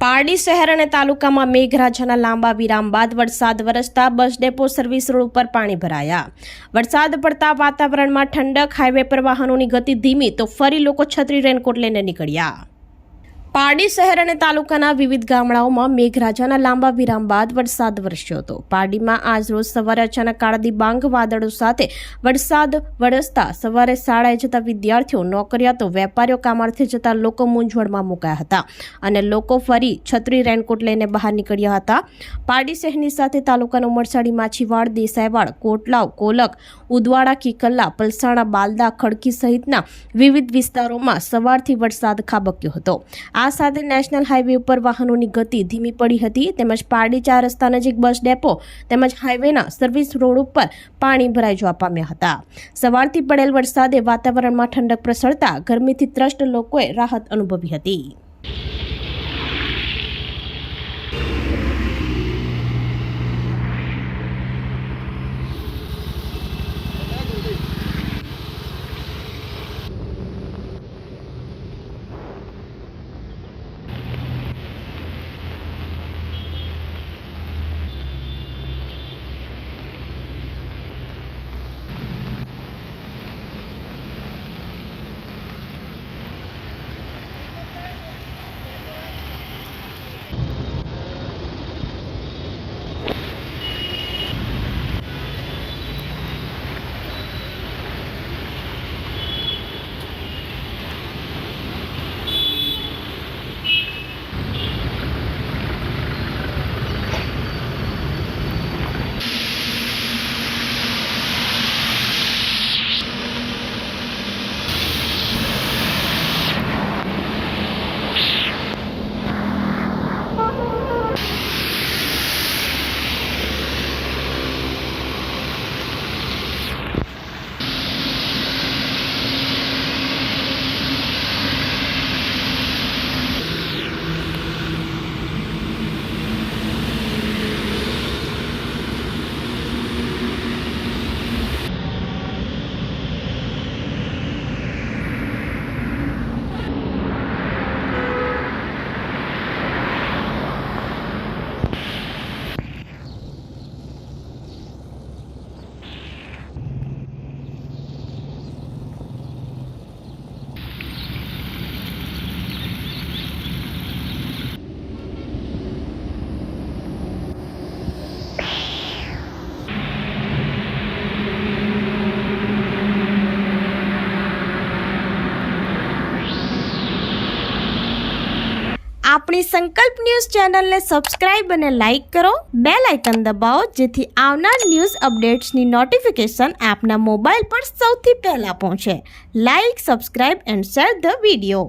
પારડી શહેર અને તાલુકામાં મેઘરાજાના લાંબા વિરામ બાદ વરસાદ વરસતા બસ ડેપો સર્વિસ રોડ ઉપર પાણી ભરાયા। વરસાદ પડતા વાતાવરણમાં ઠંડક, હાઈવે પર વાહનોની ગતિ ધીમી તો ફરી લોકો છત્રી રેનકોટ લઈને નીકળ્યા। પારડી શહેર અને તાલુકાના વિવિધ ગામડાઓમાં મેઘરાજાના લાંબા વિરામ બાદ વરસાદ વરસ્યો હતો। પારડીમાં આજ રોજ સવારે અચાનક કાળાદિબાંગ વાદળો સાથે વરસાદ વરસતા સવારે શાળાએ જતા વિદ્યાર્થીઓ, નોકરિયાતો, વેપારીઓ, કામાર્થે જતા લોકો મૂંઝવણમાં મુકાયા હતા અને લોકો ફરી છત્રી રેનકોટ લઈને બહાર નીકળ્યા હતા। પારડી શહેરની સાથે તાલુકાનો મરસાડી, માછીવાડ, દેસાઈવાડ, કોટલાવ, કોલક, ઉદવાડા, કિકલ્લા, પલસાણા, બાલદા, ખડકી સહિતના વિવિધ વિસ્તારોમાં સવારથી વરસાદ ખાબક્યો હતો। આ સાથે નેશનલ હાઈવે ઉપર વાહનોની ગતિ ધીમી પડી હતી તેમજ પારડી 4 રસ્તા નજીક બસ ડેપો તેમજ હાઈવેના સર્વિસ રોડ ઉપર પાણી ભરાઈ જવા પામ્યા હતા। સવારથી પડેલ વરસાદે વાતાવરણમાં ઠંડક પ્રસરતા ગરમીથી ત્રસ્ત લોકોએ રાહત અનુભવી હતી। આપણી સંકલ્પ ન્યૂઝ ચેનલને સબસ્ક્રાઇબ અને લાઇક કરો, બેલ આઇકન દબાવો જેથી આવનાર ન્યૂઝ અપડેટ્સની નોટિફિકેશન આપના મોબાઈલ પર સૌથી પહેલા પહોંચે। Like, subscribe and share the video.